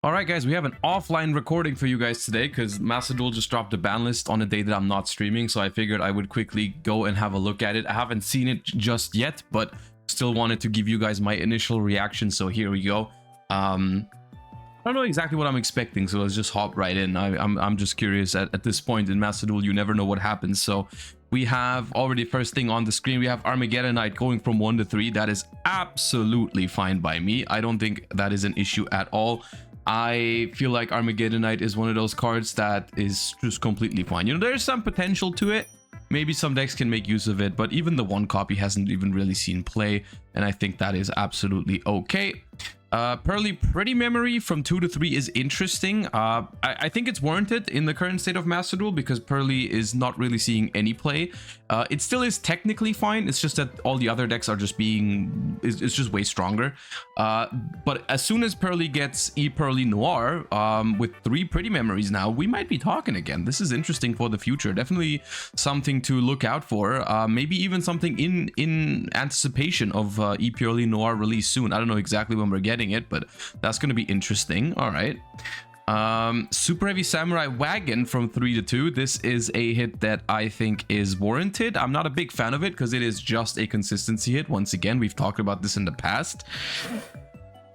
All right, guys, we have an offline recording for you guys today because Macedol just dropped a ban list on a day that I'm not streaming, so I figured I would quickly go and have a look at it. I haven't seen it just yet, but still wanted to give you guys my initial reaction, so here we go. I don't know exactly what I'm expecting, so let's just hop right in. I'm just curious. At this point in Macedol, you never know what happens, so we have already first thing on the screen, we have Armageddonite going from 1 to 3. That is absolutely fine by me. I don't think that is an issue at all. I feel like Armageddonite is one of those cards that is just completely fine. You know, there's some potential to it. Maybe some decks can make use of it, but even the one copy hasn't even really seen play, and I think that is absolutely okay. Pearly Pretty Memory from 2 to 3 is interesting. I think it's warranted in the current state of Macedol because Pearly is not really seeing any play. It still is technically fine. It's just that all the other decks are just it's just way stronger. But as soon as Pearly gets E-Pearly Noir, with 3 Pretty Memories now, we might be talking again. This is interesting for the future. Definitely something to look out for. Maybe even something in anticipation of E-Pearly Noir release soon. I don't know exactly when we're getting it, but that's going to be interesting. All right. Super Heavy Samurai Wagon from 3 to 2. This is a hit that I think is warranted. I'm not a big fan of it because it is just a consistency hit. Once again, we've talked about this in the past.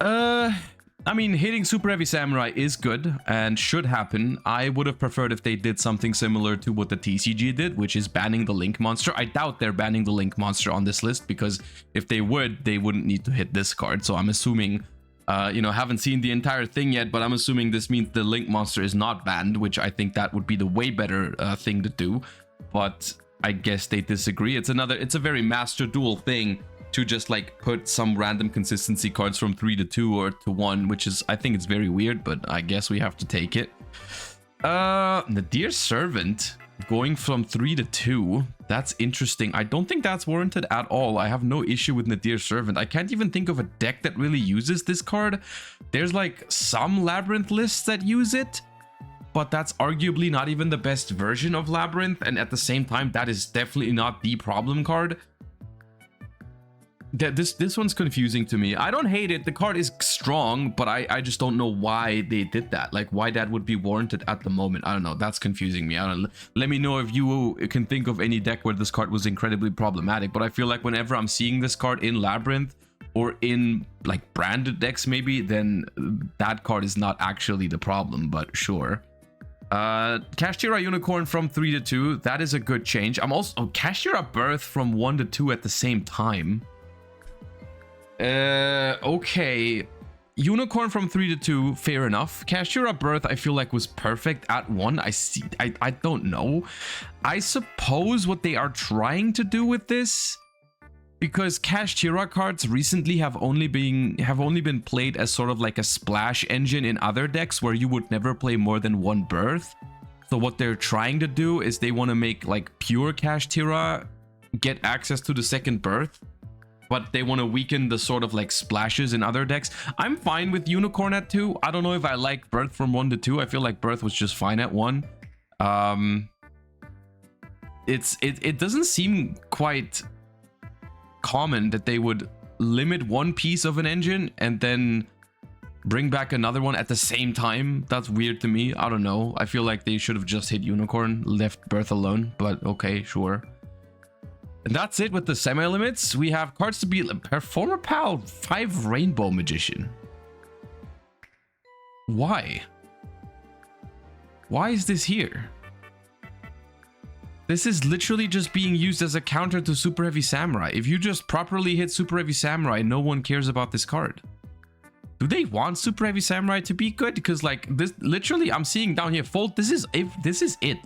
I mean, hitting Super Heavy Samurai is good and should happen. I would have preferred if they did something similar to what the TCG did, which is banning the Link Monster. I doubt they're banning the Link Monster on this list because if they would, they wouldn't need to hit this card. So I'm assuming, you know, haven't seen the entire thing yet, but I'm assuming this means the Link Monster is not banned, which I think that would be the way better thing to do. But I guess they disagree. It's a very Master Duel thing to just like put some random consistency cards from 3 to 2 or to 1, which is, I think it's very weird, but I guess we have to take it. Nadir Servant going from 3 to 2. That's interesting. I don't think that's warranted at all. I have no issue with Nadir Servant. I can't even think of a deck that really uses this card. There's like some Labyrinth lists that use it, but that's arguably not even the best version of Labyrinth, and at the same time, that is definitely not the problem card. This one's confusing to me. I don't hate it. The card is strong, but I just don't know why they did that. Like, why that would be warranted at the moment. I don't know. That's confusing me. I don't know. Let me know if you can think of any deck where this card was incredibly problematic. But I feel like whenever I'm seeing this card in Labyrinth or in like branded decks maybe, then that card is not actually the problem, but sure. Kashtira Unicorn from 3 to 2. That is a good change. I'm also... Oh, Kashtira Birth from 1 to 2 at the same time. Okay, Unicorn from 3 to 2, fair enough. Kashtira Birth I feel like was perfect at 1. I don't know. I suppose what they are trying to do with this, because Kashtira cards recently have only been played as sort of like a splash engine in other decks where you would never play more than 1 Birth. So what they're trying to do is they want to make like pure Kashtira get access to the second Birth, but they want to weaken the sort of like splashes in other decks. I'm fine with Unicorn at 2. I don't know if I like Birth from 1 to 2. I feel like Birth was just fine at 1. It doesn't seem quite common that they would limit one piece of an engine and then bring back another one at the same time. That's weird to me. I don't know. I feel like they should have just hit Unicorn, left Birth alone, but okay, sure. And that's it with the semi-limits. We have cards to beat. Performer Pal 5 Rainbow Magician. Why? Why is this here? This is literally just being used as a counter to Super Heavy Samurai. If you just properly hit Super Heavy Samurai, no one cares about this card. Do they want Super Heavy Samurai to be good? Because like this, literally, I'm seeing down here, Fold. This is it.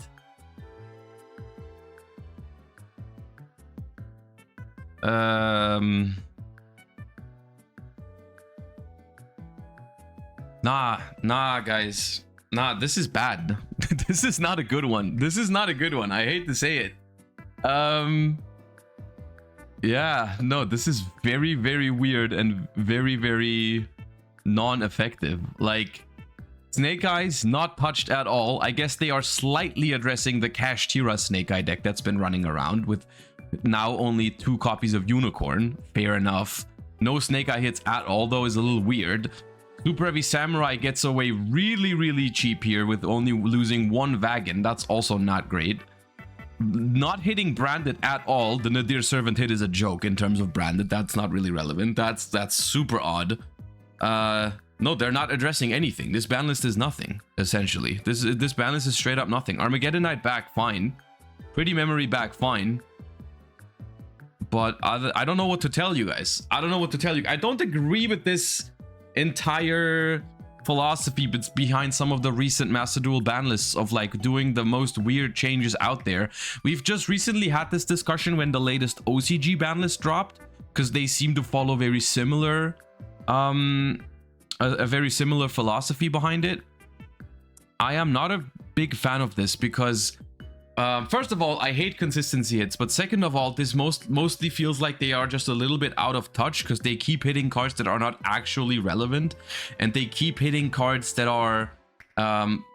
Nah, guys. Nah, this is bad. This is not a good one. This is not a good one. I hate to say it. Yeah, no, this is very, very weird and very, very non-effective. Like, Snake Eyes, not touched at all. I guess they are slightly addressing the Kashtira Snake Eye deck that's been running around with now only 2 copies of Unicorn. Fair enough. No Snake Eye hits at all, though, is a little weird. Super Heavy Samurai gets away really cheap here with only losing 1 Wagon. That's also not great. Not hitting Branded at all. The Nadir Servant hit is a joke in terms of Branded. That's not really relevant. That's super odd. No, they're not addressing anything. This ban list is nothing, essentially. This ban list is straight up nothing. Armageddon Knight back, fine. Pretty Memory back, fine. But I don't know what to tell you guys. I don't know what to tell you. I don't agree with this entire philosophy behind some of the recent Master Duel ban lists of like doing the most weird changes out there. We've just recently had this discussion when the latest OCG ban list dropped, because they seem to follow very similar a very similar philosophy behind it. I am not a big fan of this because first of all, I hate consistency hits, but second of all, this mostly feels like they are just a little bit out of touch because they keep hitting cards that are not actually relevant, and they keep hitting cards that are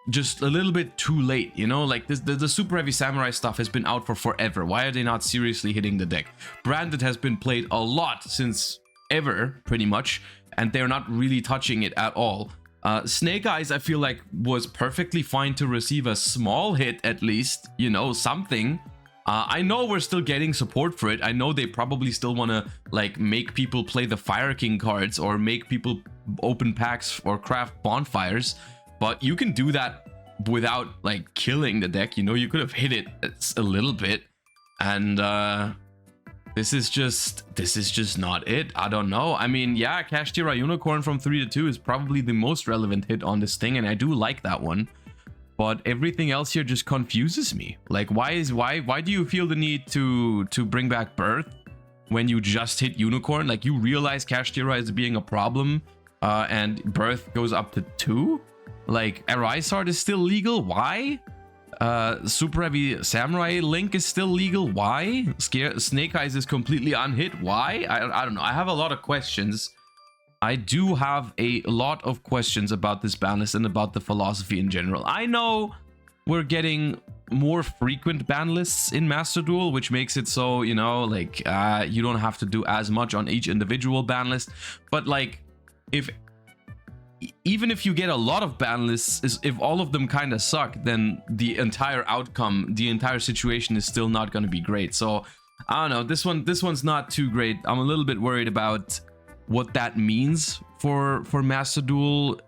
just a little bit too late, you know? Like the Super Heavy Samurai stuff has been out for forever. Why are they not seriously hitting the deck? Branded has been played a lot since ever, pretty much, and they're not really touching it at all. Snake Eyes, I feel like, was perfectly fine to receive a small hit, at least, you know, something. I know we're still getting support for it. I know they probably still want to, like, make people play the Fire King cards or make people open packs or craft bonfires, but you can do that without, like, killing the deck. You know, you could have hit it a little bit, and this is just not it. I don't know. I mean, yeah, Kashtira Unicorn from 3 to 2 is probably the most relevant hit on this thing, and I do like that one. But everything else here just confuses me. Like, why do you feel the need to bring back Birth when you just hit Unicorn? Like, you realize Kashtira is being a problem, and Birth goes up to 2? Like, Arisard is still legal? Why? Super Heavy Samurai Link is still legal. Why? Snake Eyes is completely unhit. Why? I don't know. I have a lot of questions. I do have a lot of questions about this ban list and about the philosophy in general. I know we're getting more frequent ban lists in Master Duel, which makes it so, you know, like, you don't have to do as much on each individual ban list. But, like, even if you get a lot of ban lists, if all of them kind of suck, then the entire outcome, the entire situation is still not going to be great. So I don't know, this one's not too great. I'm a little bit worried about what that means for Master Duel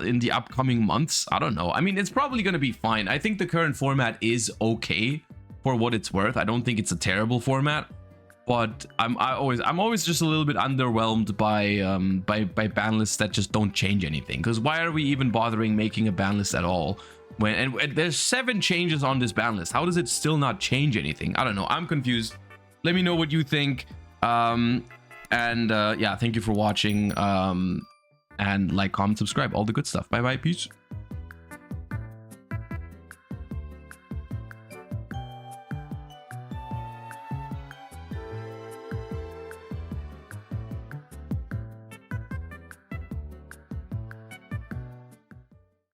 in the upcoming months. I don't know. I mean, it's probably going to be fine. I think the current format is okay for what it's worth. I don't think it's a terrible format. But I'm always just a little bit underwhelmed by ban lists that just don't change anything. Because why are we even bothering making a ban list at all? And there's 7 changes on this ban list. How does it still not change anything? I don't know. I'm confused. Let me know what you think. Yeah, thank you for watching. And like, comment, subscribe, all the good stuff. Bye bye, peace.